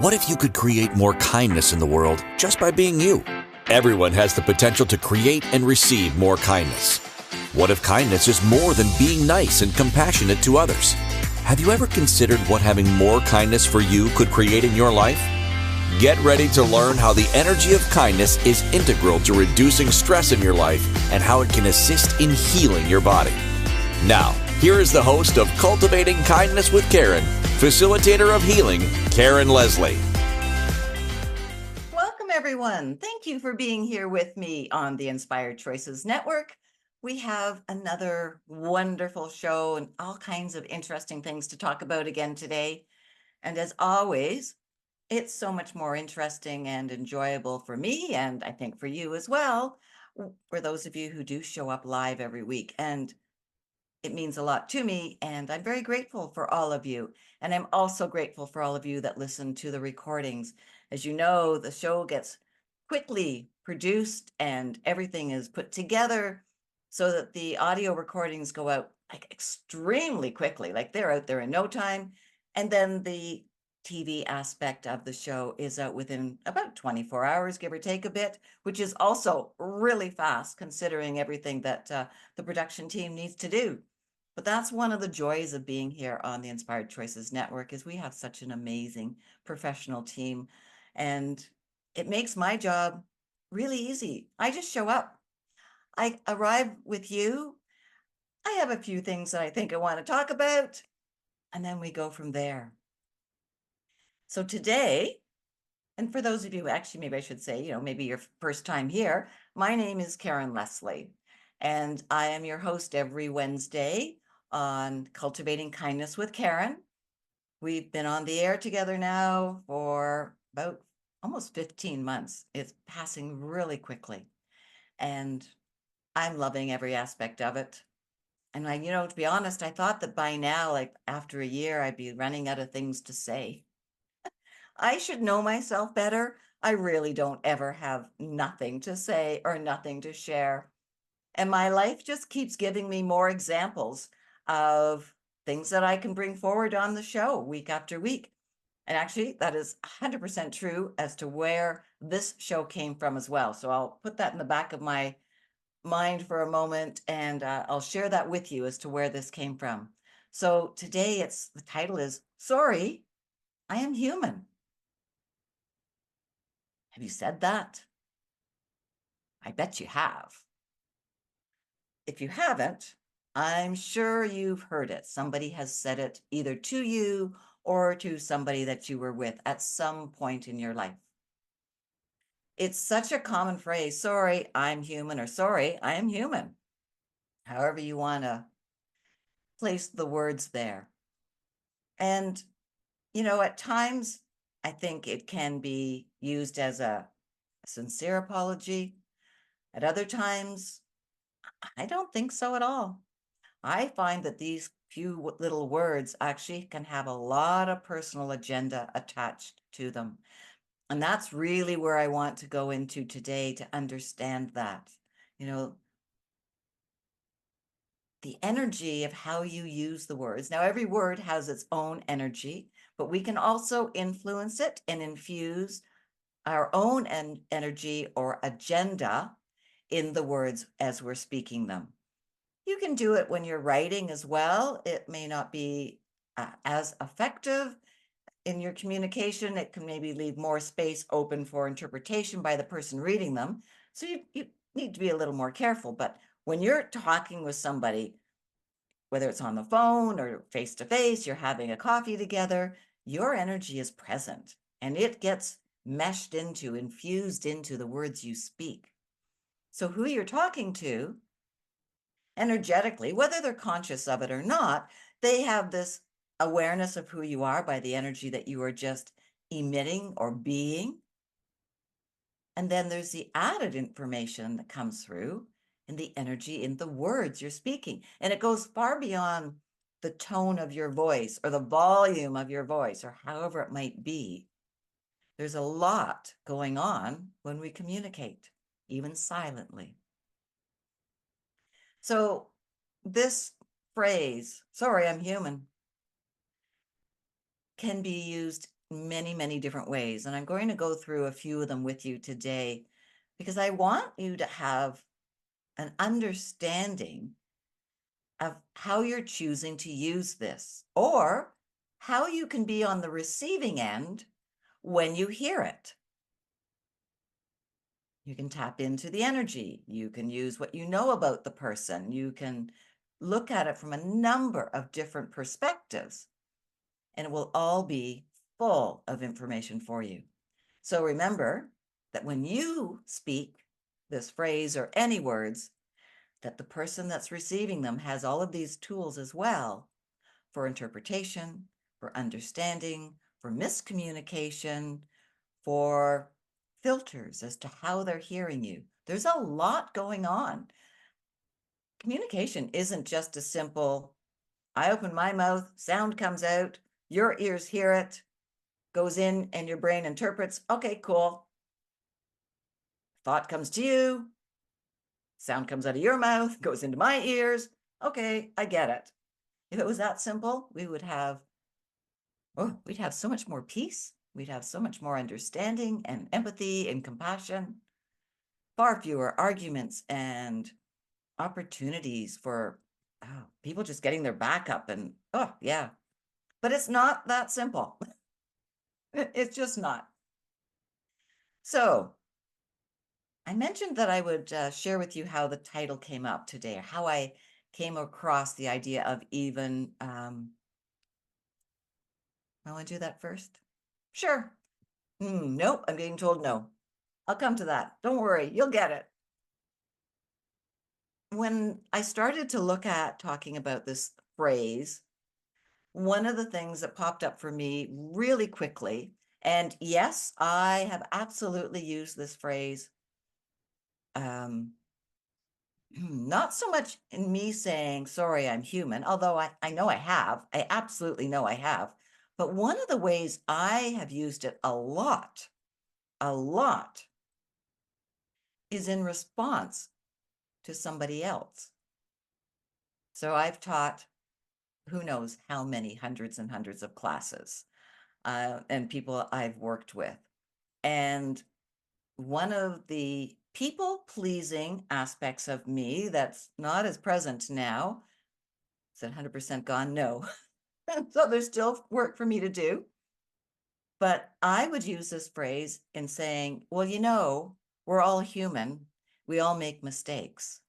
What if you could create more kindness in the world just by being you? Everyone has the potential to create and receive more kindness. What if kindness is more than being nice and compassionate to others? Have you ever considered what having more kindness for you could create in your life? Get ready to learn how the energy of kindness is integral to reducing stress in your life and how it can assist in healing your body. Now, here is the host of Cultivating Kindness with Karen, facilitator of healing, Karen Leslie. Welcome, everyone. Thank you for being here with me on the Inspired Choices Network. We have another wonderful show and all kinds of interesting things to talk about again today. And as always, it's so much more interesting and enjoyable for me, and I think for you as well, for those of you who do show up live every week. And it means a lot to me, and I'm very grateful for all of you. And I'm also grateful for all of you that listen to the recordings. As you know, the show gets quickly produced and everything is put together so that the audio recordings go out like extremely quickly, like they're out there in no time. And then the TV aspect of the show is out within about 24 hours, give or take a bit, which is also really fast considering everything that the production team needs to do. But that's one of the joys of being here on the Inspired Choices Network is we have such an amazing professional team, and it makes my job really easy. I just show up. I arrive with you. I have a few things that I think I want to talk about, and then we go from there. So today, and for those of you, actually, maybe I should say, maybe your first time here, my name is Karen Leslie, and I am your host every Wednesday on Cultivating Kindness with Karen. We've been on the air together now for about almost 15 months. It's passing really quickly, and I'm loving every aspect of it. And to be honest, I thought that by now, like after a year, I'd be running out of things to say. I should know myself better. I really don't ever have nothing to say or nothing to share. And my life just keeps giving me more examples of things that I can bring forward on the show week after week. And actually, that is 100% true as to where this show came from as well. So I'll put that in the back of my mind for a moment, and I'll share that with you as to where this came from. So today, the title is Sorry, I Am Human. Have you said that? I bet you have. If you haven't, I'm sure you've heard it. Somebody has said it either to you or to somebody that you were with at some point in your life. It's such a common phrase, sorry, I'm human, or sorry, I am human. However you want to place the words there. And, at times, I think it can be used as a sincere apology. At other times, I don't think so at all. I find that these few little words actually can have a lot of personal agenda attached to them. And that's really where I want to go into today to understand that. The energy of how you use the words. Now, every word has its own energy, but we can also influence it and infuse our own energy or agenda in the words as we're speaking them. You can do it when you're writing as well. It may not be as effective in your communication. It can maybe leave more space open for interpretation by the person reading them. So you need to be a little more careful. But when you're talking with somebody, whether it's on the phone or face to face, you're having a coffee together, your energy is present and it gets meshed into, infused into the words you speak. So who you're talking to energetically, whether they're conscious of it or not, they have this awareness of who you are by the energy that you are just emitting or being. And then there's the added information that comes through and the energy in the words you're speaking. And it goes far beyond the tone of your voice or the volume of your voice or however it might be. There's a lot going on when we communicate, even silently. So this phrase, sorry, I'm human, can be used many, many different ways. And I'm going to go through a few of them with you today because I want you to have an understanding of how you're choosing to use this or how you can be on the receiving end when you hear it. You can tap into the energy. You can use what you know about the person. You can look at it from a number of different perspectives, and it will all be full of information for you. So remember that when you speak this phrase or any words, that the person that's receiving them has all of these tools as well for interpretation, for understanding, for miscommunication, for filters as to how they're hearing you. There's a lot going on. Communication isn't just a simple, I open my mouth, sound comes out, your ears hear it, goes in, and your brain interprets. Okay, cool. Thought comes to you, sound comes out of your mouth, goes into my ears. Okay, I get it. If it was that simple, we'd have so much more peace. We'd have so much more understanding and empathy and compassion, far fewer arguments and opportunities for people just getting their back up and, oh, yeah. But it's not that simple. It's just not. So I mentioned that I would share with you how the title came up today, or how I came across the idea of even, I want to do that first? Sure. Nope, I'm getting told no. I'll come to that. Don't worry, you'll get it. When I started to look at talking about this phrase, one of the things that popped up for me really quickly, and yes, I have absolutely used this phrase, not so much in me saying, sorry, I'm human, although I know I have. I absolutely know I have. But one of the ways I have used it a lot, is in response to somebody else. So I've taught who knows how many hundreds and hundreds of classes and people I've worked with. And one of the people pleasing aspects of me that's not as present now, is it 100% gone? No. So there's still work for me to do. But I would use this phrase in saying, well, we're all human. We all make mistakes.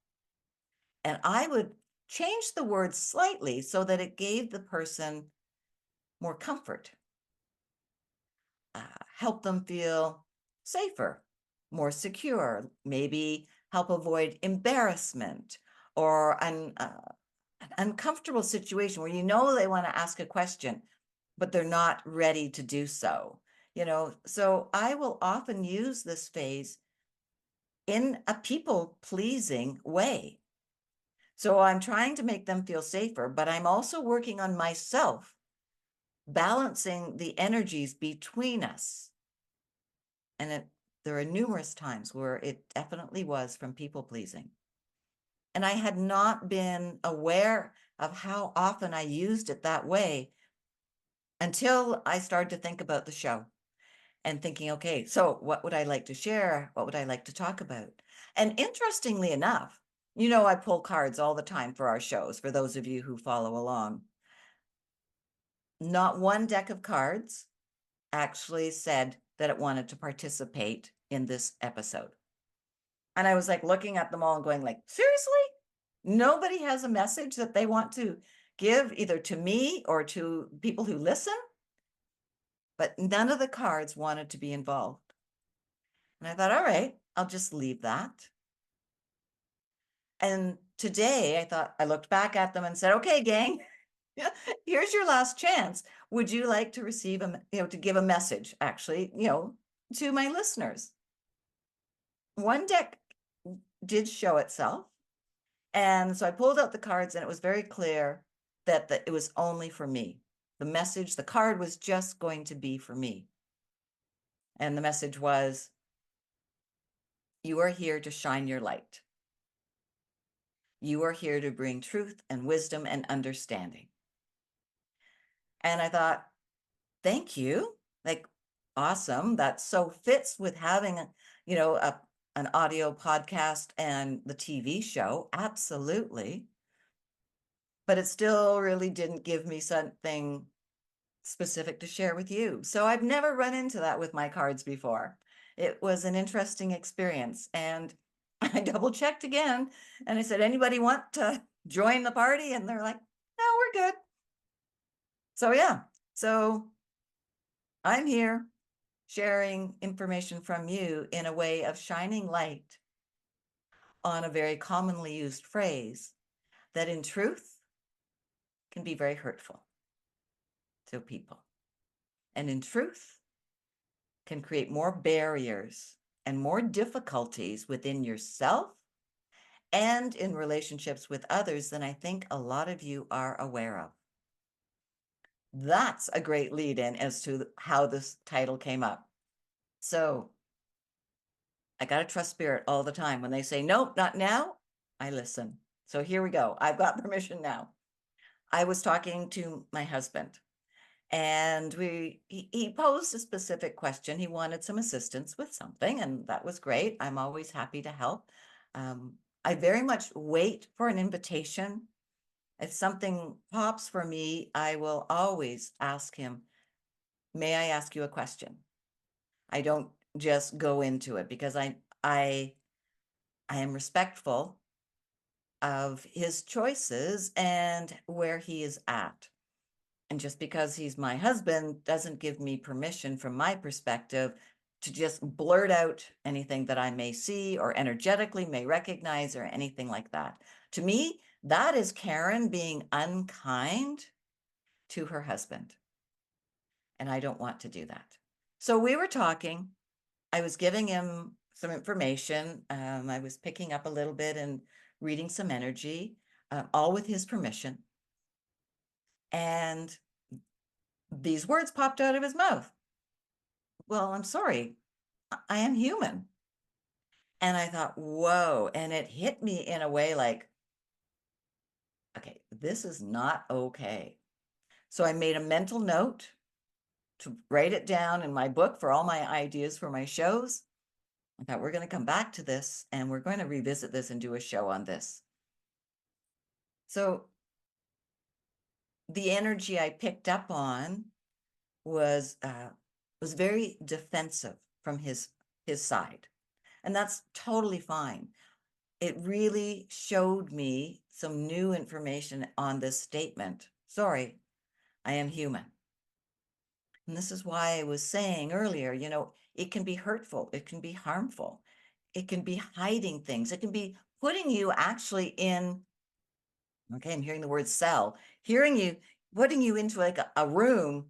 And I would change the word slightly so that it gave the person more comfort, help them feel safer, more secure, maybe help avoid embarrassment or an uncomfortable situation where they want to ask a question, but they're not ready to do so. So I will often use this phrase in a people-pleasing way. So I'm trying to make them feel safer, but I'm also working on myself, balancing the energies between us. And there are numerous times where it definitely was from people-pleasing. And I had not been aware of how often I used it that way until I started to think about the show and thinking, okay, so what would I like to share? What would I like to talk about? And interestingly enough, I pull cards all the time for our shows, for those of you who follow along. Not one deck of cards actually said that it wanted to participate in this episode. And I was like looking at them all and going like, seriously? Nobody has a message that they want to give either to me or to people who listen? But none of the cards wanted to be involved. And I thought, all right, I'll just leave that. And today I looked back at them and said, okay, gang, here's your last chance. Would you like to receive to give a message actually, to my listeners? One deck did show itself. And so I pulled out the cards and it was very clear that it was only for me. The card was just going to be for me. And the message was, you are here to shine your light. You are here to bring truth and wisdom and understanding. And I thought, thank you. Like, awesome. That so fits with having, an audio podcast and the TV show. Absolutely. But it still really didn't give me something specific to share with you. So I've never run into that with my cards before. It was an interesting experience. And I double checked again and I said, anybody want to join the party? And they're like, no, we're good. So yeah, so I'm here sharing information from you in a way of shining light on a very commonly used phrase that in truth can be very hurtful to people. And in truth can create more barriers and more difficulties within yourself and in relationships with others than I think a lot of you are aware of. That's a great lead in as to how this title came up. So I got to trust spirit all the time. When they say, nope, not now, I listen. So here we go. I've got permission now. I was talking to my husband and he posed a specific question. He wanted some assistance with something, and that was great. I'm always happy to help. I very much wait for an invitation. If something pops for me, I will always ask him, may I ask you a question? I don't just go into it because I am respectful of his choices and where he is at. And just because he's my husband doesn't give me permission from my perspective to just blurt out anything that I may see or energetically may recognize or anything like that. To me, that is Karen being unkind to her husband. And I don't want to do that. So we were talking. I was giving him some information. I was picking up a little bit and reading some energy, all with his permission. And these words popped out of his mouth. Well, I'm sorry, I am human. And I thought, whoa. And it hit me in a way like, okay, this is not okay. So I made a mental note to write it down in my book for all my ideas for my shows. I thought, we're going to come back to this and we're going to revisit this and do a show on this. So the energy I picked up on was very defensive from his side. And that's totally fine. It really showed me some new information on this statement. Sorry, I am human. And this is why I was saying earlier, it can be hurtful. It can be harmful. It can be hiding things. It can be putting you actually in, okay, I'm hearing the word cell, putting you into like a room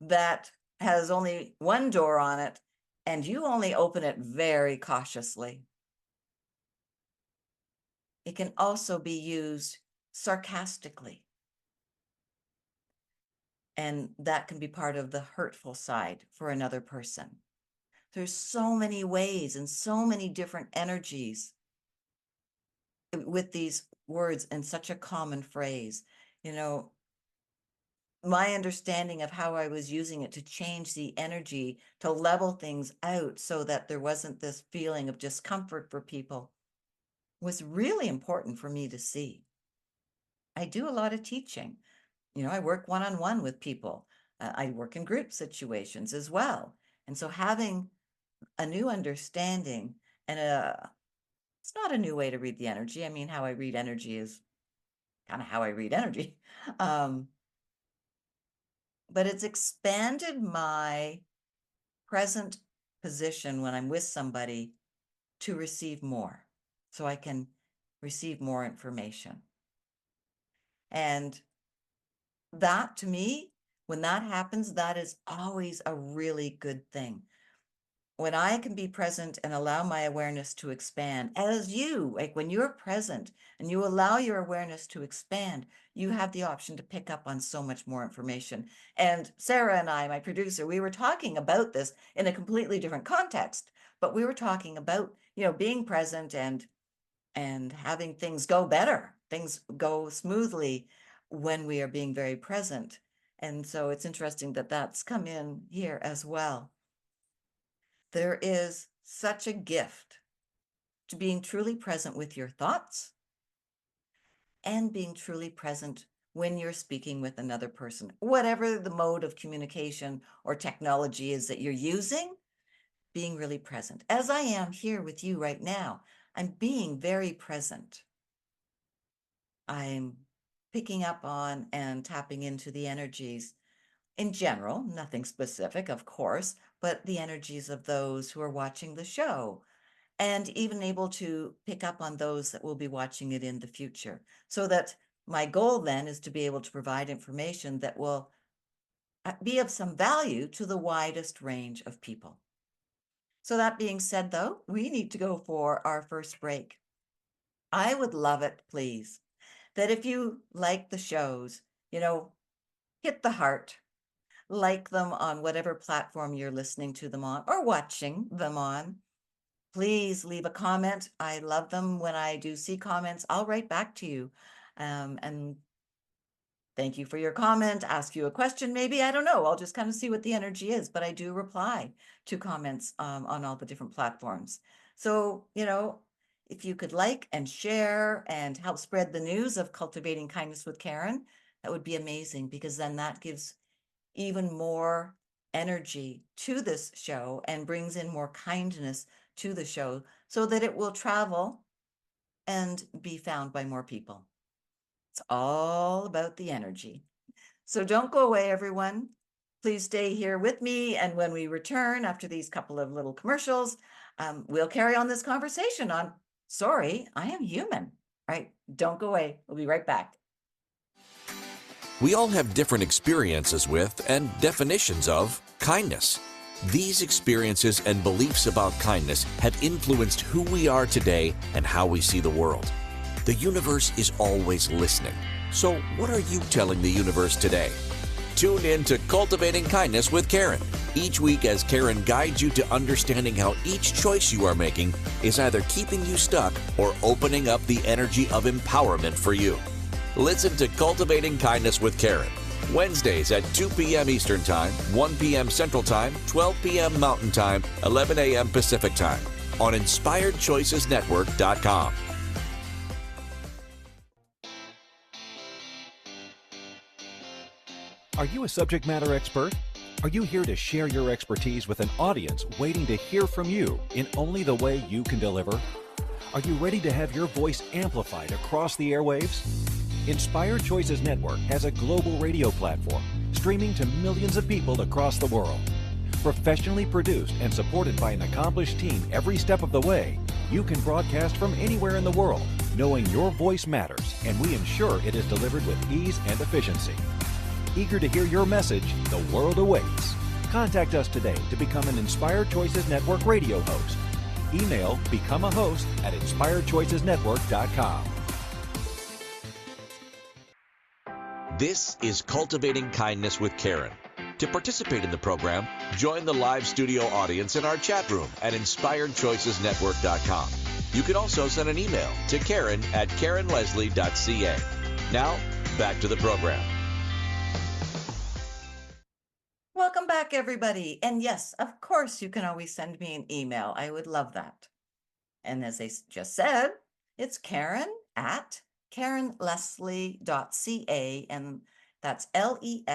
that has only one door on it and you only open it very cautiously. It can also be used sarcastically. And that can be part of the hurtful side for another person. There's so many ways and so many different energies with these words and such a common phrase. My understanding of how I was using it to change the energy, to level things out so that there wasn't this feeling of discomfort for people, was really important for me to see. I do a lot of teaching. I work one-on-one with people. I work in group situations as well. And so having a new understanding and it's not a new way to read the energy. I mean, how I read energy is kind of how I read energy. But it's expanded my present position when I'm with somebody to receive more, so I can receive more information. And that, to me, when that happens, that is always a really good thing. When I can be present and allow my awareness to expand, as like when you're present and you allow your awareness to expand, you have the option to pick up on so much more information. And Sarah and I, my producer, we were talking about this in a completely different context, but we were talking about, being present and having things go better, things go smoothly when we are being very present. And so it's interesting that that's come in here as well. There is such a gift to being truly present with your thoughts and being truly present when you're speaking with another person, whatever the mode of communication or technology is that you're using, being really present. As I am here with you right now, I'm being very present. I'm picking up on and tapping into the energies in general, nothing specific, of course, but the energies of those who are watching the show, and even able to pick up on those that will be watching it in the future. So that my goal then is to be able to provide information that will be of some value to the widest range of people. So that being said, though, we need to go for our first break. I would love it, please, that if you like the shows, hit the heart, like them on whatever platform you're listening to them on or watching them on. Please leave a comment. I love them. When I do see comments, I'll write back to you. And thank you for your comment, ask you a question, maybe, I don't know. I'll just kind of see what the energy is, but I do reply to comments on all the different platforms. So, if you could like and share and help spread the news of Cultivating Kindness with Karen, that would be amazing, because then that gives even more energy to this show and brings in more kindness to the show so that it will travel and be found by more people. It's all about the energy. So don't go away, everyone. Please stay here with me. And when we return after these couple of little commercials, we'll carry on this conversation on Sorry, I Am Human. All right, don't go away. We'll be right back. We all have different experiences with and definitions of kindness. These experiences and beliefs about kindness have influenced who we are today and how we see the world. The universe is always listening. So what are you telling the universe today? Tune in to Cultivating Kindness with Karen each week as Karen guides you to understanding how each choice you are making is either keeping you stuck or opening up the energy of empowerment for you. Listen to Cultivating Kindness with Karen, Wednesdays at 2 p.m. Eastern Time, 1 p.m. Central Time, 12 p.m. Mountain Time, 11 a.m. Pacific Time on InspiredChoicesNetwork.com. Are you a subject matter expert? Are you here to share your expertise with an audience waiting to hear from you in only the way you can deliver? Are you ready to have your voice amplified across the airwaves? Inspired Choices Network has a global radio platform streaming to millions of people across the world. Professionally produced and supported by an accomplished team every step of the way, you can broadcast from anywhere in the world, knowing your voice matters, and we ensure it is delivered with ease and efficiency. Eager to hear your message, the world awaits. Contact us today to become an Inspired Choices Network radio host. Email becomeahost@inspiredchoicesnetwork.com. This is Cultivating Kindness with Karen. To participate in the program, join the live studio audience in our chat room at InspiredChoicesNetwork.com. You can also send an email to Karen@KarenLeslie.ca. Now, back to the program. Welcome back, everybody. And yes, of course, you can always send me an email. I would love that. And as I just said, it's Karen@KarenLeslie.ca, and that's Leslie.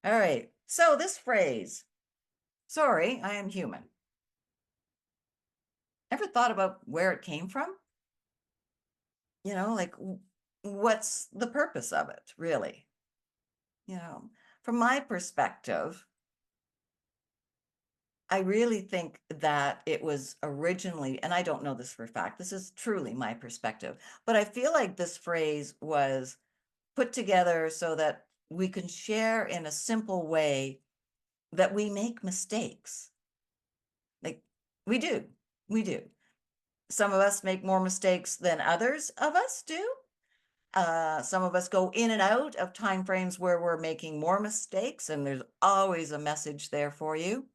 All right. So this phrase, sorry, I am human. Ever thought about where it came from? Like what's the purpose of it, really? From my perspective, I really think that it was originally, and I don't know this for a fact, this is truly my perspective, but I feel like this phrase was put together so that we can share in a simple way that we make mistakes. Like we do. Some of us make more mistakes than others of us do. Some of us go in and out of time frames where we're making more mistakes, and there's always a message there for you.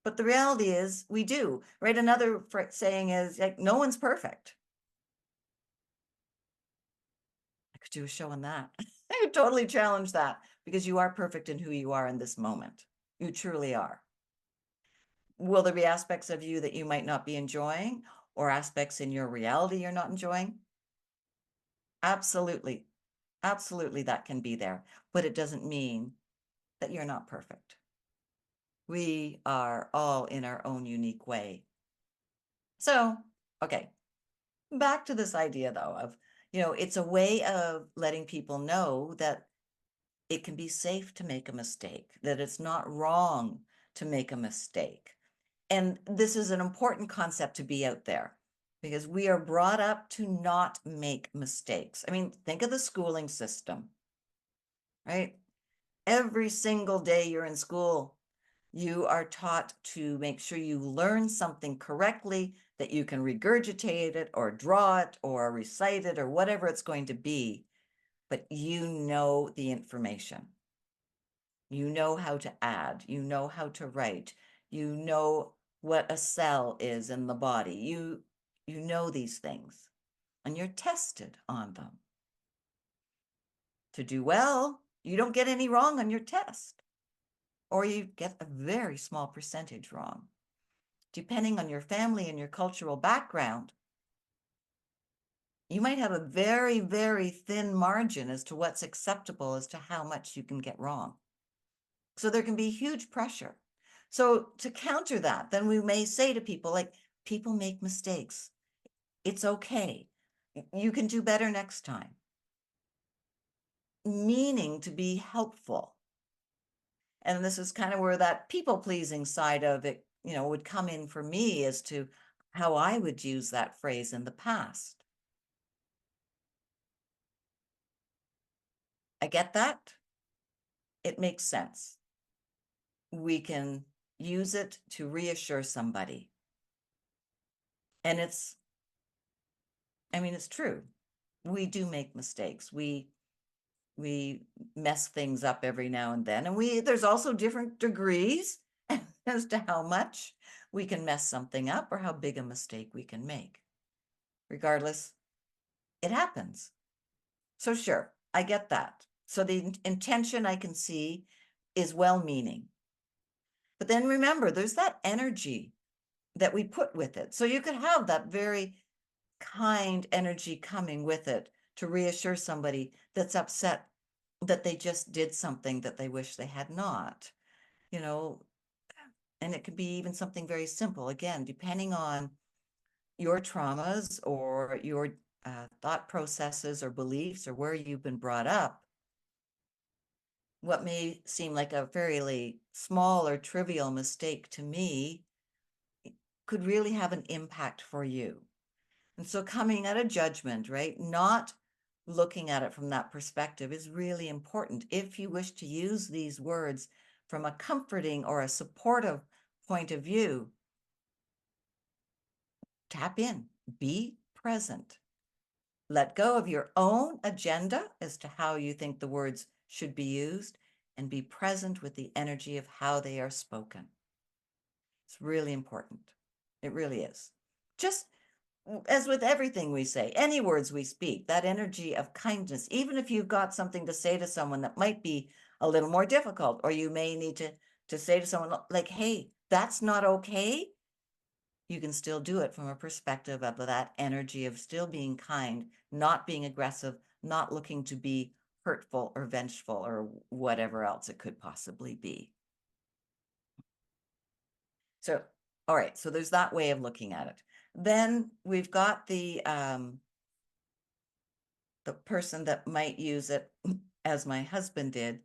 But the reality is we do, right? Another saying is like, no one's perfect. I could do a show on that. I would totally challenge that because you are perfect in who you are in this moment. You truly are. Will there be aspects of you that you might not be enjoying or aspects in your reality you're not enjoying? Absolutely. Absolutely, that can be there, but it doesn't mean that you're not perfect. We are all in our own unique way. So, okay, back to this idea though of, it's a way of letting people know that it can be safe to make a mistake, that it's not wrong to make a mistake. And this is an important concept to be out there because we are brought up to not make mistakes. I mean, think of the schooling system, right? Every single day you're in school, you are taught to make sure you learn something correctly, that you can regurgitate it or draw it or recite it or whatever it's going to be, but you know the information. You know how to add, you know how to write, you know what a cell is in the body. You know these things and you're tested on them. To do well, you don't get any wrong on your test, or you get a very small percentage wrong. Depending on your family and your cultural background, you might have a very, very thin margin as to what's acceptable as to how much you can get wrong. So there can be huge pressure. So to counter that, then we may say to people like, people make mistakes. It's okay. You can do better next time. Meaning to be helpful. And this is kind of where that people-pleasing side of it, would come in for me as to how I would use that phrase in the past. I get that. It makes sense. We can use it to reassure somebody. And it's true. We do make mistakes. We mess things up every now and then. And there's also different degrees as to how much we can mess something up or how big a mistake we can make. Regardless, it happens. So sure, I get that. So the intention I can see is well-meaning. But then remember, there's that energy that we put with it. So you could have that very kind energy coming with it to reassure somebody that's upset that they just did something that they wish they had not, and it could be even something very simple. Again, depending on your traumas or your thought processes or beliefs or where you've been brought up, what may seem like a fairly small or trivial mistake to me could really have an impact for you. And so coming at a judgment, right, not looking at it from that perspective is really important. If you wish to use these words from a comforting or a supportive point of view, tap in, be present. Let go of your own agenda as to how you think the words should be used and be present with the energy of how they are spoken. It's really important. It really is. Just as with everything we say, any words we speak, that energy of kindness, even if you've got something to say to someone that might be a little more difficult, or you may need to say to someone like, hey, that's not okay. You can still do it from a perspective of that energy of still being kind, not being aggressive, not looking to be hurtful or vengeful or whatever else it could possibly be. So, all right, so there's that way of looking at it. Then we've got the person that might use it, as my husband did,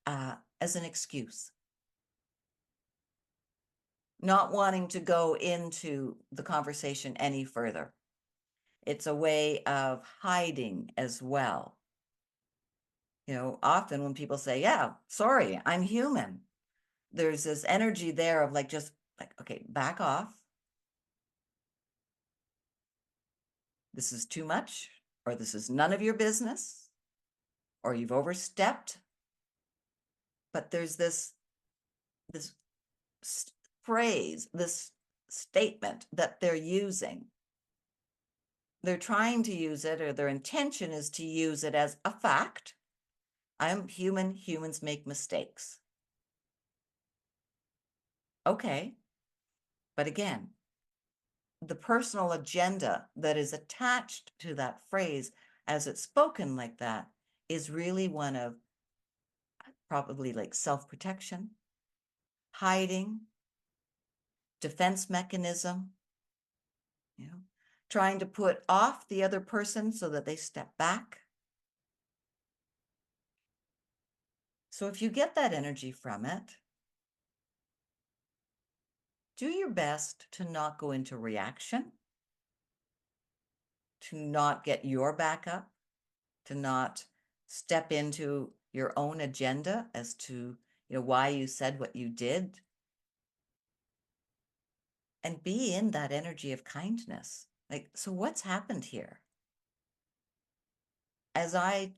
as an excuse. Not wanting to go into the conversation any further. It's a way of hiding as well. Often when people say, yeah, sorry, I'm human, there's this energy there of just okay, back off. This is too much, or this is none of your business, or you've overstepped. But there's this phrase, this statement that they're using. They're trying to use it, or their intention is to use it as a fact, I'm human. Humans make mistakes. Okay. But again, the personal agenda that is attached to that phrase as it's spoken like that is really one of probably like self-protection, hiding, defense mechanism, trying to put off the other person so that they step back. So if you get that energy from it, do your best to not go into reaction, to not get your back up, to not step into your own agenda as to why you said what you did, and be in that energy of kindness. Like, so what's happened here? As I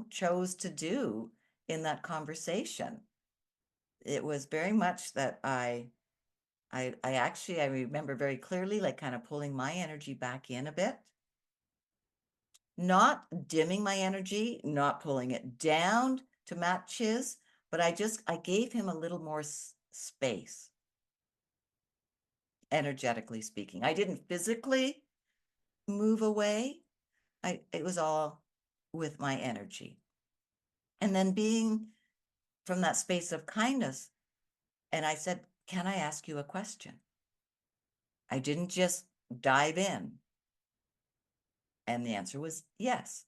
chose to do in that conversation, it was very much that I actually, I remember very clearly, like kind of pulling my energy back in a bit, not dimming my energy, not pulling it down to match his, but I gave him a little more space, energetically speaking. I didn't physically move away. It was all with my energy. And then being from that space of kindness, and I said, can I ask you a question? I didn't just dive in. And the answer was yes.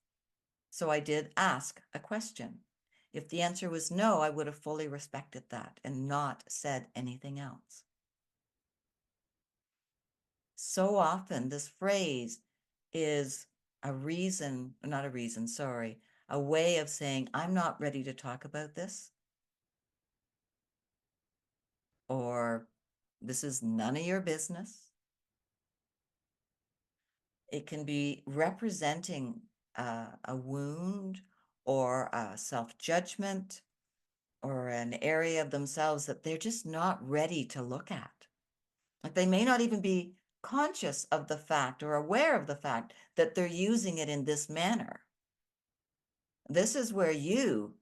So I did ask a question. If the answer was no, I would have fully respected that and not said anything else. So often this phrase is a reason, not a reason, sorry, a way of saying, I'm not ready to talk about this, or this is none of your business. It can be representing a wound or a self-judgment or an area of themselves that they're just not ready to look at. Like they may not even be conscious of the fact or aware of the fact that they're using it in this manner. This is where you,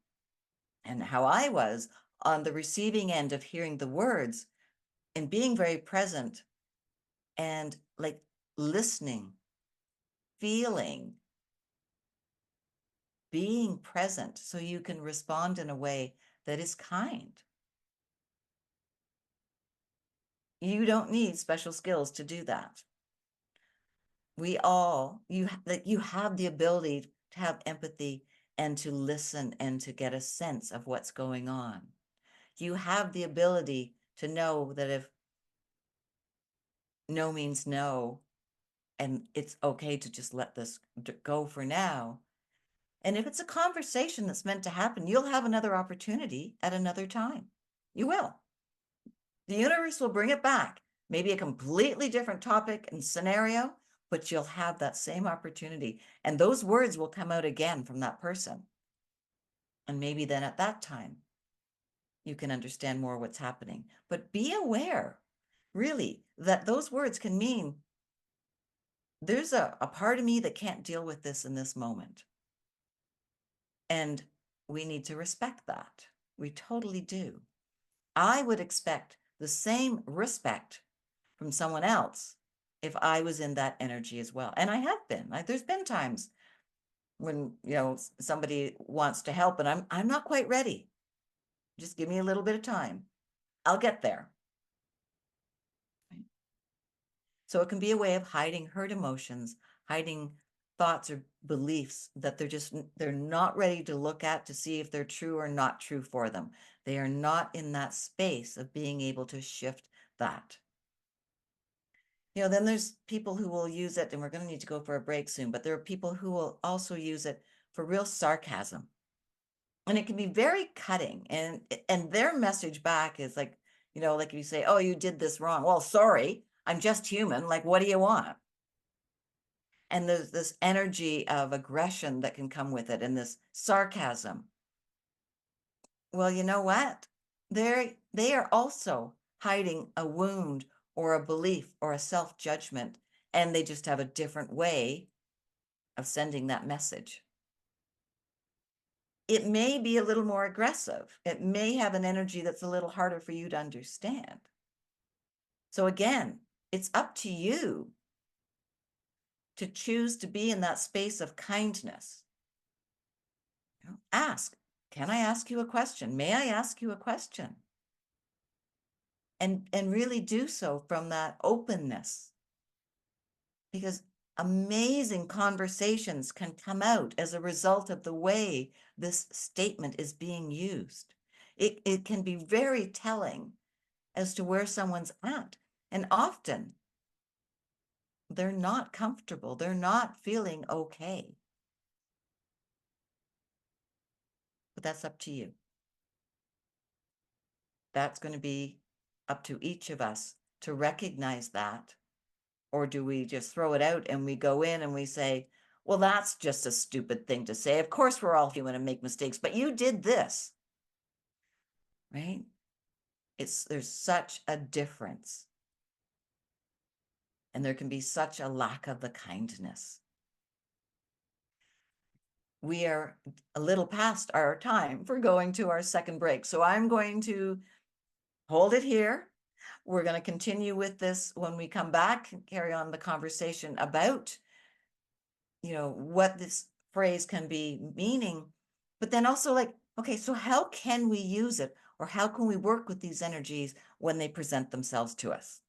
and how I was on the receiving end of hearing the words and being very present and like listening, feeling, being present so you can respond in a way that is kind. You don't need special skills to do that. We all, you have the ability to have empathy and to listen and to get a sense of what's going on. You have the ability to know that if no means no, and it's okay to just let this go for now. And if it's a conversation that's meant to happen, you'll have another opportunity at another time. You will. The universe will bring it back. Maybe a completely different topic and scenario, but you'll have that same opportunity. And those words will come out again from that person. And maybe then at that time, you can understand more what's happening. But be aware, really, that those words can mean there's a part of me that can't deal with this in this moment. And we need to respect that. We totally do. I would expect the same respect from someone else if I was in that energy as well. And I have been. There's been times when, somebody wants to help and I'm not quite ready. Just give me a little bit of time. I'll get there. So it can be a way of hiding hurt emotions, hiding thoughts or beliefs that they're not ready to look at to see if they're true or not true for them. They are not in that space of being able to shift that. Then there's people who will use it, and we're going to need to go for a break soon, but there are people who will also use it for real sarcasm. And it can be very cutting. And their message back is like, like you say, oh, you did this wrong. Well, sorry, I'm just human. Like, what do you want? And there's this energy of aggression that can come with it and this sarcasm. Well, you know what? They are also hiding a wound or a belief or a self-judgment, and they just have a different way of sending that message. it may be a little more aggressive. It may have an energy that's a little harder for you to understand. So again, it's up to you to choose to be in that space of kindness. Ask, can I ask you a question? May I ask you a question? And really do so from that openness. Because amazing conversations can come out as a result of the way this statement is being used. It can be very telling as to where someone's at. And often they're not comfortable. They're not feeling okay. But that's up to you. That's going to be up to each of us to recognize that. Or do we just throw it out and we go in and we say, well, that's just a stupid thing to say. Of course, we're all human and make mistakes, but you did this, right? There's such a difference. And there can be such a lack of the kindness. We are a little past our time for going to our second break. So I'm going to hold it here. We're going to continue with this when we come back and carry on the conversation about, what this phrase can be meaning, but then also like, okay, so how can we use it, or how can we work with these energies when they present themselves to us?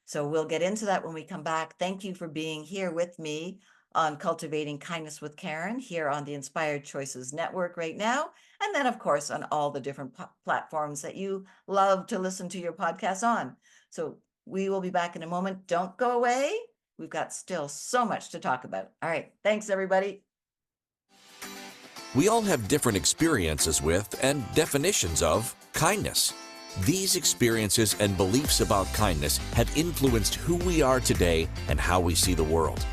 So we'll get into that when we come back. Thank you for being here with me on Cultivating Kindness with Karen here on the Inspired Choices Network right now. And then, of course, on all the different platforms that you love to listen to your podcasts on. So we will be back in a moment. Don't go away. We've got still so much to talk about. All right. Thanks, everybody. We all have different experiences with and definitions of kindness. These experiences and beliefs about kindness have influenced who we are today and how we see the world.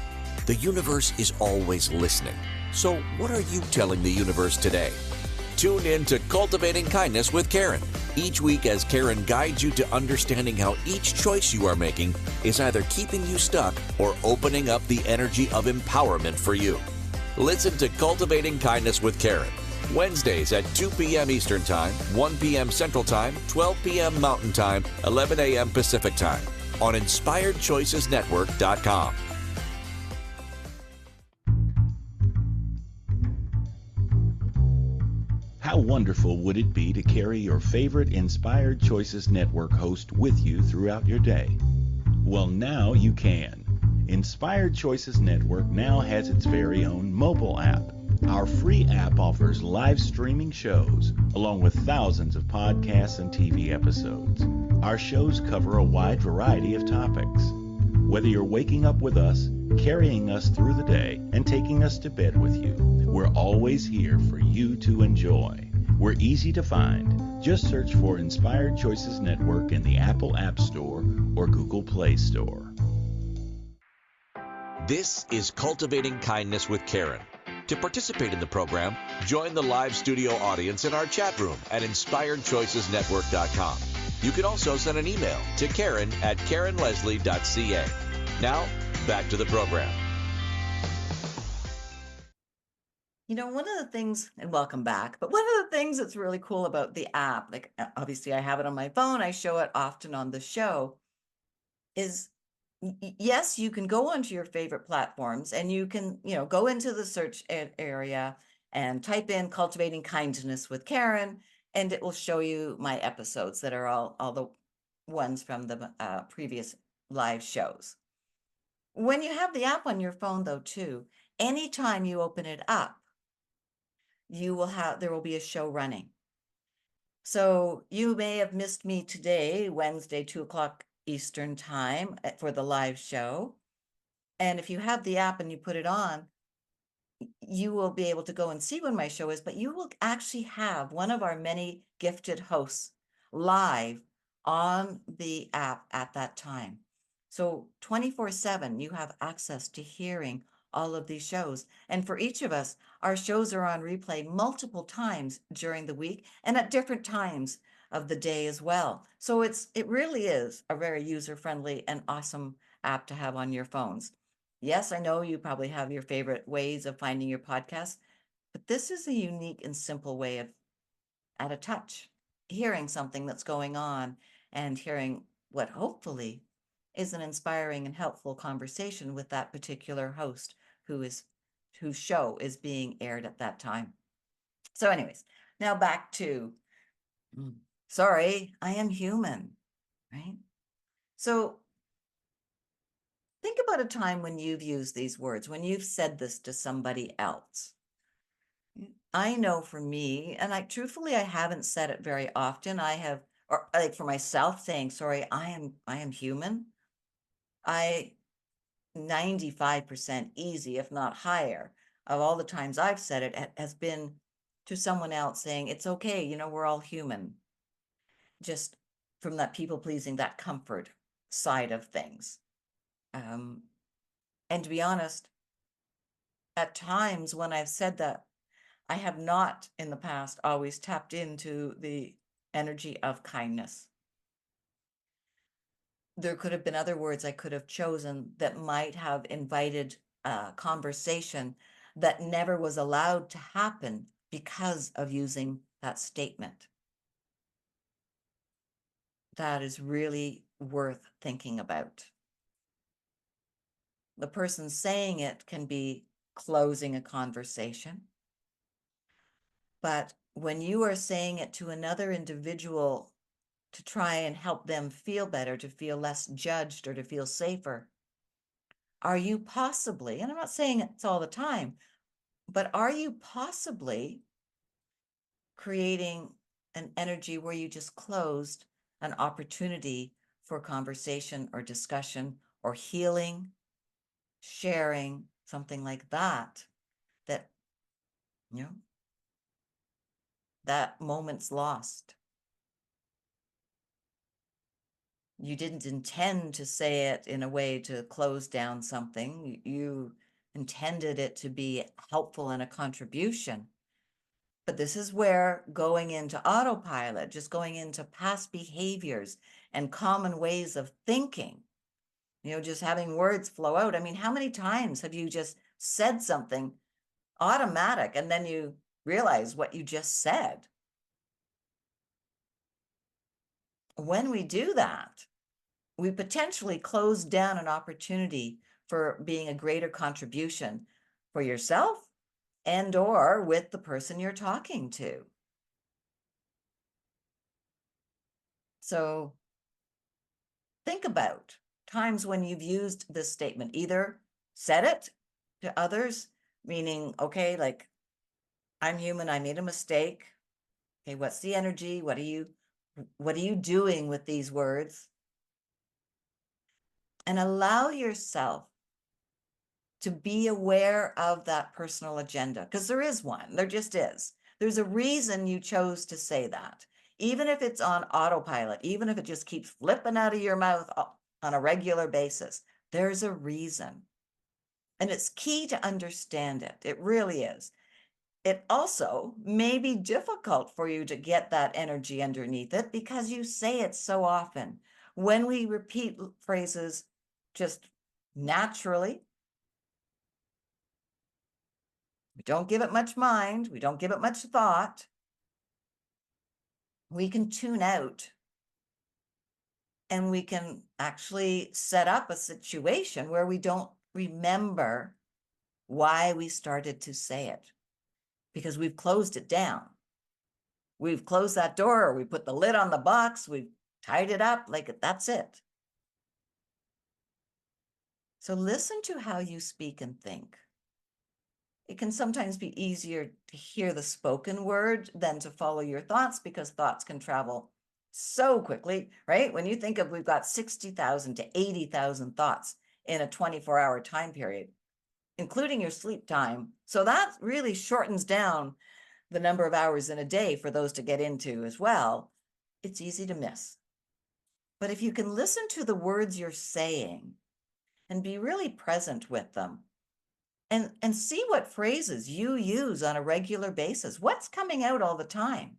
The universe is always listening. So what are you telling the universe today? Tune in to Cultivating Kindness with Karen each week as Karen guides you to understanding how each choice you are making is either keeping you stuck or opening up the energy of empowerment for you. Listen to Cultivating Kindness with Karen, Wednesdays at 2 p.m. Eastern Time, 1 p.m. Central Time, 12 p.m. Mountain Time, 11 a.m. Pacific Time on InspiredChoicesNetwork.com. How wonderful would it be to carry your favorite Inspired Choices Network host with you throughout your day? Well, now you can. Inspired Choices Network now has its very own mobile app. Our free app offers live streaming shows, along with thousands of podcasts and TV episodes. Our shows cover a wide variety of topics. Whether you're waking up with us, carrying us through the day, and taking us to bed with you, we're always here for you to enjoy. We're easy to find. Just search for Inspired Choices Network in the Apple App Store or Google Play Store. This is Cultivating Kindness with Karen. To participate in the program, join the live studio audience in our chat room at InspiredChoicesNetwork.com. You can also send an email to Karen@KarenLeslie.ca. Now, back to the program. One of the things, and welcome back, but one of the things that's really cool about the app, like obviously I have it on my phone, I show it often on the show, is yes, you can go onto your favorite platforms and you can, go into the search area and type in Cultivating Kindness with Karen, and it will show you my episodes that are all the ones from the previous live shows. When you have the app on your phone, though, too, anytime you open it up, there will be a show running. So you may have missed me today, Wednesday, 2:00 Eastern Time for the live show. And if you have the app and you put it on, you will be able to go and see when my show is, but you will actually have one of our many gifted hosts live on the app at that time. So 24/7, you have access to hearing all of these shows. And for each of us, our shows are on replay multiple times during the week and at different times of the day as well. So it really is a very user-friendly and awesome app to have on your phones. Yes, I know you probably have your favorite ways of finding your podcast, But this is a unique and simple way of, at a touch, hearing something that's going on and hearing what hopefully is an inspiring and helpful conversation with that particular host whose show is being aired at that time. So anyways, now back to, sorry, I am human, right? So think about a time when you've used these words, when you've said this to somebody else. I know for me, and truthfully, I haven't said it very often. I have, or like for myself saying, sorry, I am human. 95% easy, if not higher, of all the times I've said it has been to someone else saying, it's okay, we're all human. Just from that people pleasing, that comfort side of things. And to be honest, at times when I've said that, I have not in the past always tapped into the energy of kindness. There could have been other words I could have chosen that might have invited a conversation that never was allowed to happen because of using that statement. That is really worth thinking about. The person saying it can be closing a conversation, but when you are saying it to another individual to try and help them feel better, to feel less judged, or to feel safer, are you possibly, and I'm not saying it's all the time, but are you possibly creating an energy where you just closed an opportunity for conversation or discussion or healing, sharing, something like that, that, that moment's lost. You didn't intend to say it in a way to close down something. You intended it to be helpful and a contribution. But this is where going into autopilot, just going into past behaviors and common ways of thinking, just having words flow out. I mean, how many times have you just said something automatic and then you realize what you just said? When we do that, we potentially close down an opportunity for being a greater contribution for yourself and or with the person you're talking to. So think about times when you've used this statement, either said it to others, meaning, okay, like, I'm human, I made a mistake. Okay, what's the energy? What are you doing with these words? And allow yourself to be aware of that personal agenda, because there is one, there just is. There's a reason you chose to say that, even if it's on autopilot, even if it just keeps flipping out of your mouth on a regular basis, there's a reason. And it's key to understand it. It really is. It also may be difficult for you to get that energy underneath it because you say it so often. When we repeat phrases just naturally, we don't give it much mind, we don't give it much thought, we can tune out and we can actually set up a situation where we don't remember why we started to say it because we've closed it down. We've closed that door, or we put the lid on the box, we've tied it up, like that's it. So listen to how you speak and think. It can sometimes be easier to hear the spoken word than to follow your thoughts because thoughts can travel so quickly, right? When you think of, we've got 60,000 to 80,000 thoughts in a 24-hour time period, including your sleep time. So that really shortens down the number of hours in a day for those to get into as well. It's easy to miss. But if you can listen to the words you're saying and be really present with them, and see what phrases you use on a regular basis, what's coming out all the time.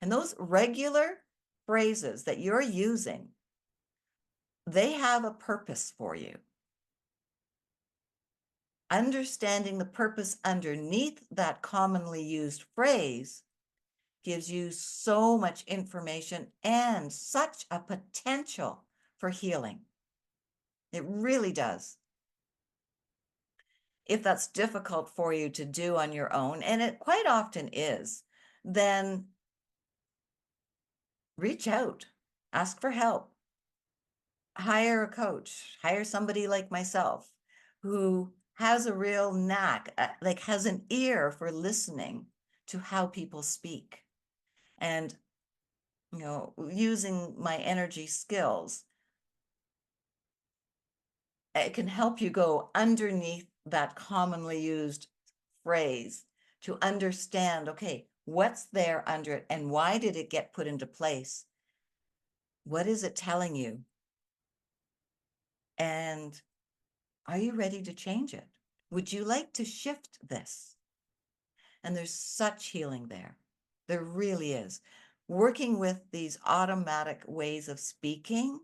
And those regular phrases that you're using, they have a purpose for you. Understanding the purpose underneath that commonly used phrase gives you so much information and such a potential for healing. It really does. If that's difficult for you to do on your own, and it quite often is, then reach out, ask for help, hire a coach, hire somebody like myself who has a real knack, like has an ear for listening to how people speak. And, using my energy skills, it can help you go underneath that commonly used phrase to understand, okay, what's there under it and why did it get put into place? What is it telling you? And are you ready to change it? Would you like to shift this? And there's such healing there. There really is. Working with these automatic ways of speaking,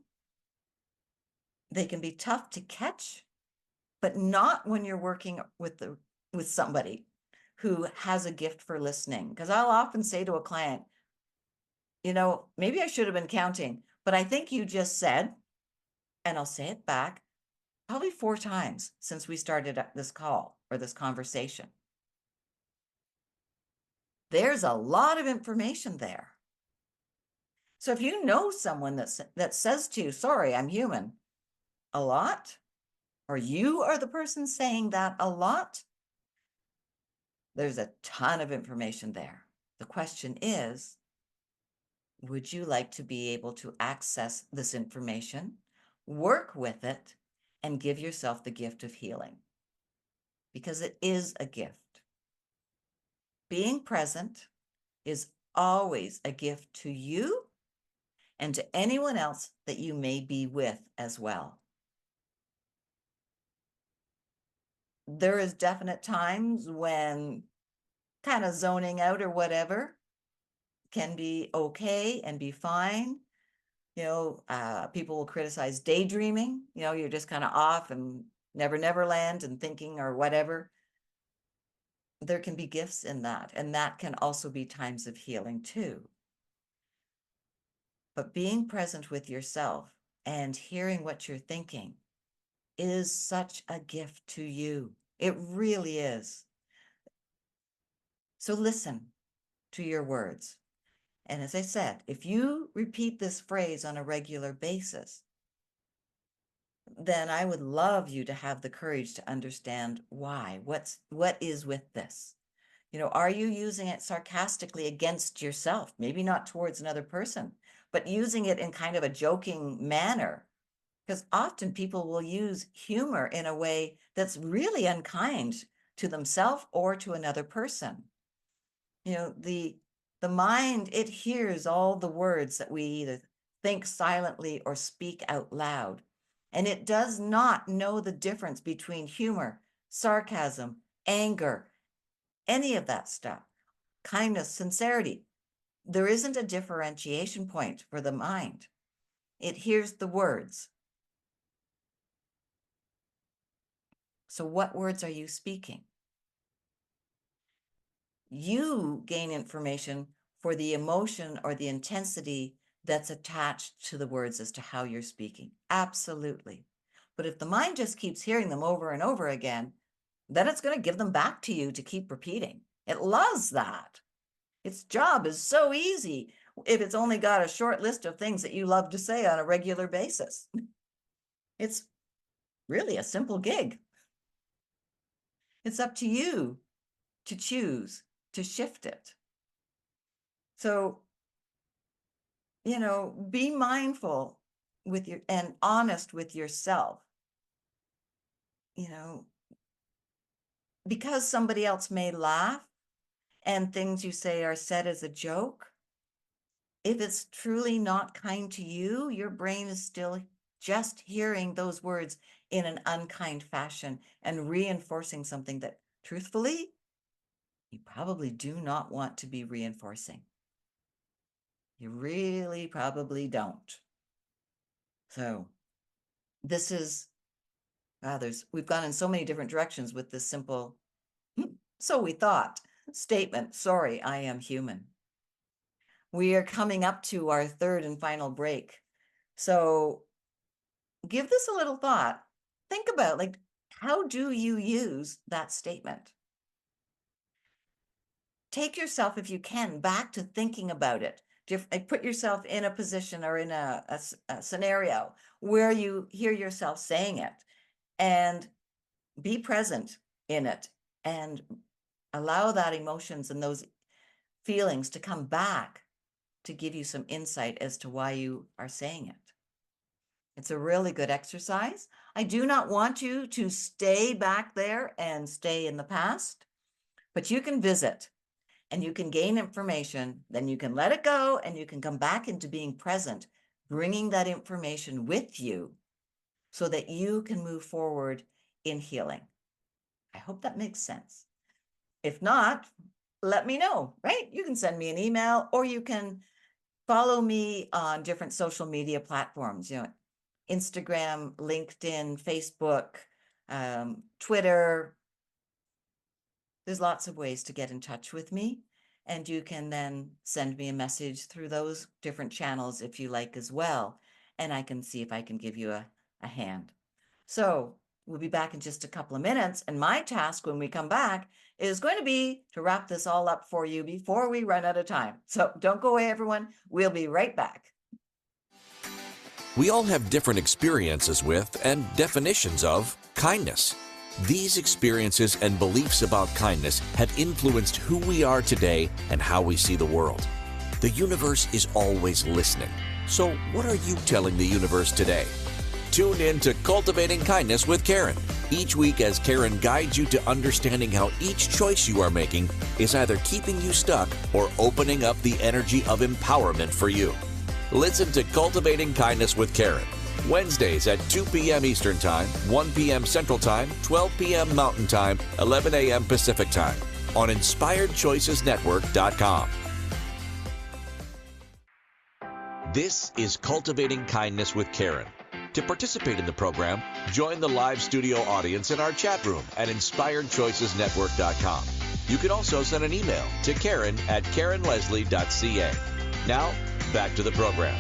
they can be tough to catch, but not when you're working with somebody who has a gift for listening. Because I'll often say to a client, maybe I should have been counting, but I think you just said, and I'll say it back, probably 4 times since we started this call or this conversation. There's a lot of information there. So if you know someone that says to you, sorry, I'm human, a lot, or you are the person saying that a lot, there's a ton of information there. The question is, would you like to be able to access this information, work with it, and give yourself the gift of healing? Because it is a gift. Being present is always a gift to you and to anyone else that you may be with as well. There is definite times when kind of zoning out or whatever can be okay and be fine. People will criticize daydreaming. You're just kind of off and never land and thinking or whatever. There can be gifts in that, and that can also be times of healing too. But being present with yourself and hearing what you're thinking is such a gift to you. It really is. So listen to your words. And as I said, if you repeat this phrase on a regular basis, then I would love you to have the courage to understand why. What is with this? Are you using it sarcastically against yourself? Maybe not towards another person, but using it in kind of a joking manner. Because often people will use humor in a way that's really unkind to themselves or to another person. The mind, it hears all the words that we either think silently or speak out loud. And it does not know the difference between humor, sarcasm, anger, any of that stuff, kindness, sincerity. There isn't a differentiation point for the mind. It hears the words. So what words are you speaking? You gain information for the emotion or the intensity that's attached to the words as to how you're speaking. Absolutely. But if the mind just keeps hearing them over and over again, then it's going to give them back to you to keep repeating. It loves that. Its job is so easy if it's only got a short list of things that you love to say on a regular basis. It's really a simple gig. It's up to you to choose to shift it. So, be mindful and honest with yourself. Because somebody else may laugh and things you say are said as a joke, if it's truly not kind to you, your brain is still just hearing those words in an unkind fashion and reinforcing something that, truthfully, you probably do not want to be reinforcing. You really probably don't. So this is We've gone in so many different directions with this simple, so we thought, statement. Sorry, I am human. We are coming up to our third and final break. So give this a little thought. Think about, like, how do you use that statement? Take yourself, if you can, back to thinking about it. Put yourself in a position or in a scenario where you hear yourself saying it, and be present in it, and allow that emotions and those feelings to come back to give you some insight as to why you are saying it. It's a really good exercise. I do not want you to stay back there and stay in the past, but you can visit and you can gain information, then you can let it go and you can come back into being present, bringing that information with you so that you can move forward in healing. I hope that makes sense. If not, let me know, right? You can send me an email or you can follow me on different social media platforms, Instagram, LinkedIn, Facebook, Twitter. There's lots of ways to get in touch with me. And you can then send me a message through those different channels if you like as well. And I can see if I can give you a hand. So we'll be back in just a couple of minutes. And my task when we come back is going to be to wrap this all up for you before we run out of time. So don't go away, everyone. We'll be right back. We all have different experiences with and definitions of kindness. These experiences and beliefs about kindness have influenced who we are today and how we see the world. The universe is always listening. So what are you telling the universe today? Tune in to Cultivating Kindness with Karen each week as Karen guides you to understanding how each choice you are making is either keeping you stuck or opening up the energy of empowerment for you. Listen to Cultivating Kindness with Karen, Wednesdays at 2 p.m. Eastern Time, 1 p.m. Central Time, 12 p.m. Mountain Time, 11 a.m. Pacific Time on InspiredChoicesNetwork.com. This is Cultivating Kindness with Karen. To participate in the program, join the live studio audience in our chat room at InspiredChoicesNetwork.com. You can also send an email to Karen@KarenLeslie.ca. Now, back to the program.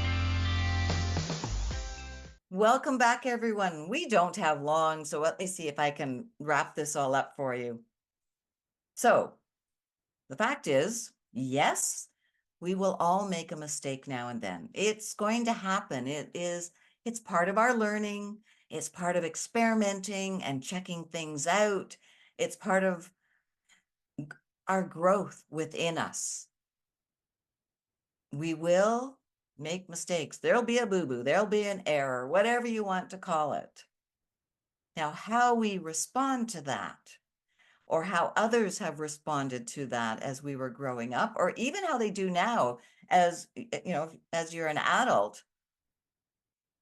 Welcome back, everyone. We don't have long, so let me see if I can wrap this all up for you. So, the fact is, yes, we will all make a mistake now and then. It's going to happen. It's part of our learning. It's part of experimenting and checking things out. It's part of our growth within us. We will make mistakes. There'll be a boo-boo. There'll be an error, whatever you want to call it. Now, how we respond to that, or how others have responded to that as we were growing up, or even how they do now as you're an adult,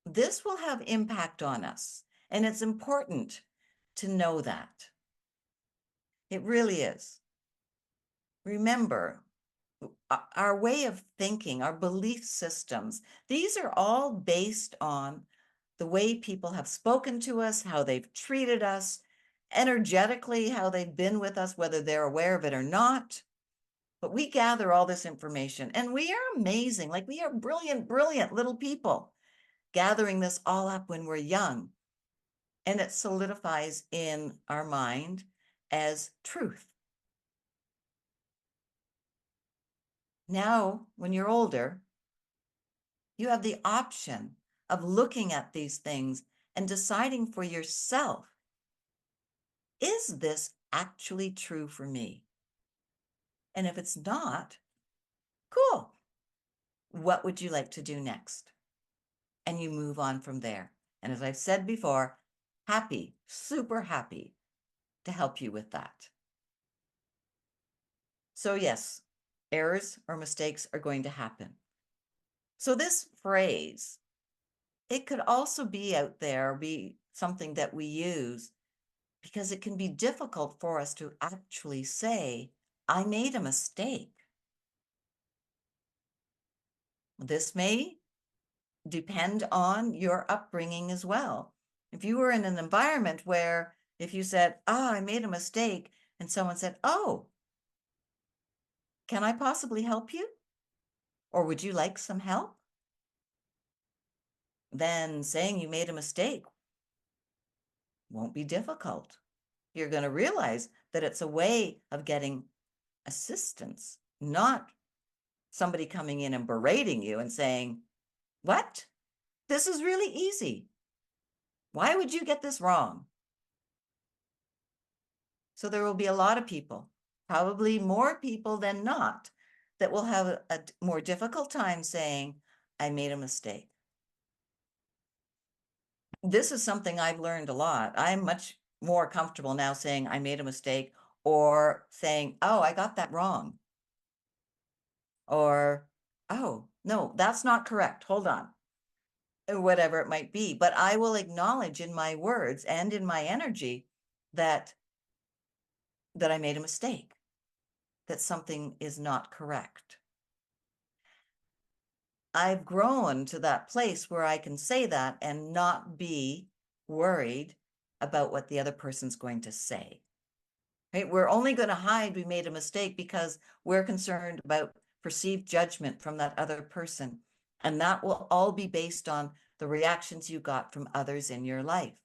this will have impact on us. And it's important to know that. It really is. Remember, our way of thinking, our belief systems, these are all based on the way people have spoken to us, how they've treated us, energetically, how they've been with us, whether they're aware of it or not. But we gather all this information and we are amazing. Like, we are brilliant, brilliant little people gathering this all up when we're young. And it solidifies in our mind as truth. Now, when you're older, you have the option of looking at these things and deciding for yourself, is this actually true for me? And if it's not, cool. What would you like to do next? And you move on from there. And as I've said before, happy, super happy to help you with that. So yes, errors or mistakes are going to happen. So this phrase, it could also be out there, be something that we use because it can be difficult for us to actually say, I made a mistake. This may depend on your upbringing as well. If you were in an environment where if you said, "Oh, I made a mistake," and someone said, "Oh, can I possibly help you? Or would you like some help?" Then saying you made a mistake won't be difficult. You're going to realize that it's a way of getting assistance, not somebody coming in and berating you and saying, "What? This is really easy. Why would you get this wrong?" So there will be a lot of people, probably more people than not, that will have a more difficult time saying, "I made a mistake." This is something I've learned a lot. I'm much more comfortable now saying I made a mistake or saying, "Oh, I got that wrong." Or, "Oh, no, that's not correct. Hold on." Or whatever it might be. But I will acknowledge in my words and in my energy that I made a mistake, that something is not correct. I've grown to that place where I can say that and not be worried about what the other person's going to say. Right? We're only going to hide we made a mistake because we're concerned about perceived judgment from that other person. And that will all be based on the reactions you got from others in your life.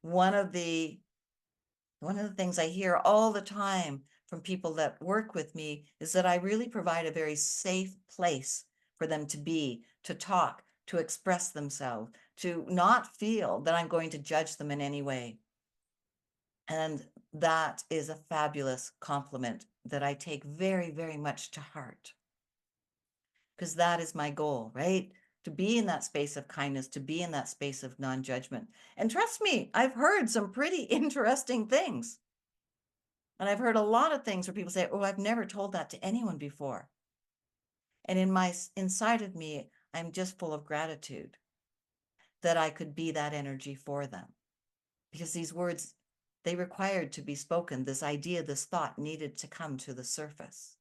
One of the things I hear all the time from people that work with me is that I really provide a very safe place for them to be, to talk, to express themselves, to not feel that I'm going to judge them in any way. And that is a fabulous compliment that I take very, very much to heart. Because that is my goal, right? To be in that space of kindness, to be in that space of non-judgment. And trust me, I've heard some pretty interesting things. And I've heard a lot of things where people say, "Oh, I've never told that to anyone before." And inside of me, I'm just full of gratitude that I could be that energy for them. Because these words, they required to be spoken. This idea, this thought needed to come to the surface.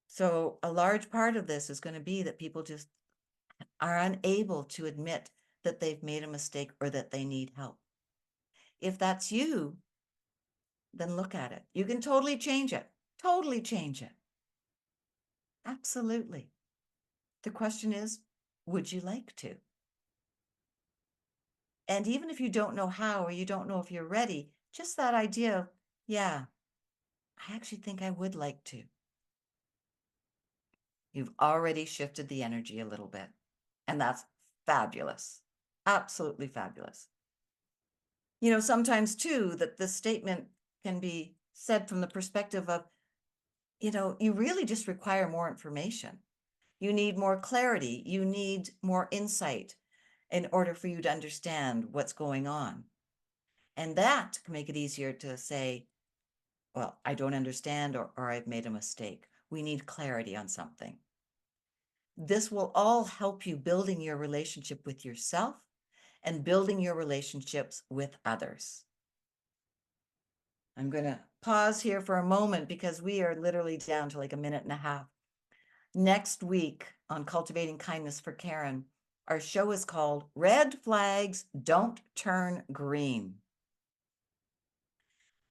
So a large part of this is going to be that people just are unable to admit that they've made a mistake or that they need help. If that's you, then look at it. You can totally change it. Totally change it. Absolutely. The question is, would you like to? And even if you don't know how, or you don't know if you're ready, just that idea of, yeah, I actually think I would like to. You've already shifted the energy a little bit. And that's fabulous. Absolutely fabulous. You know, sometimes too, that this statement can be said from the perspective of, you really just require more information. You need more clarity. You need more insight in order for you to understand what's going on. And that can make it easier to say, "Well, I don't understand," or "I've made a mistake." We need clarity on something. This will all help you building your relationship with yourself and building your relationships with others. I'm going to pause here for a moment because we are literally down to like a minute and a half. Next week on Cultivating Kindness for Karen, our show is called Red Flags Don't Turn Green.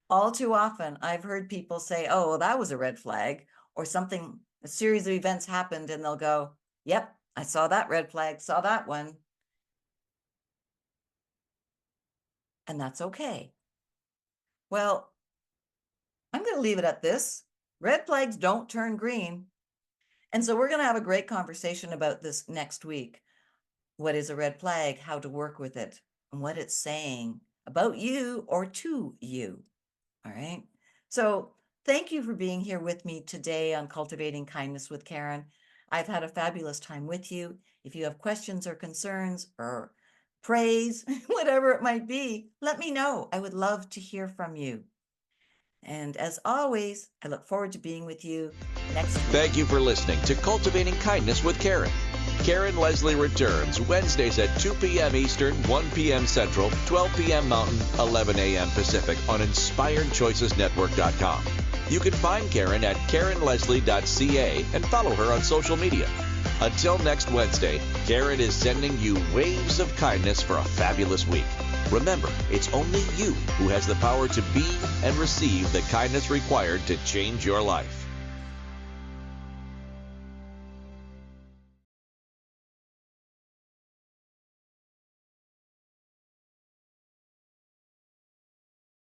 All too often, I've heard people say, "Oh, well, that was a red flag," or something, a series of events happened, and they'll go, "Yep, I saw that red flag, saw that one." And that's okay. Well, I'm going to leave it at this. Red flags don't turn green. And so we're going to have a great conversation about this next week. What is a red flag, how to work with it, and what it's saying about you or to you. All right. So thank you for being here with me today on Cultivating Kindness with Karen. I've had a fabulous time with you. If you have questions or concerns or praise, whatever it might be, let me know. I would love to hear from you. And as always, I look forward to being with you next week. Thank you for listening to Cultivating Kindness with Karen. Karen Leslie returns Wednesdays at 2 p.m. Eastern, 1 p.m. Central, 12 p.m. Mountain, 11 a.m. Pacific on InspiredChoicesNetwork.com. You can find Karen at KarenLeslie.ca and follow her on social media. Until next Wednesday, Karen is sending you waves of kindness for a fabulous week. Remember, it's only you who has the power to be and receive the kindness required to change your life.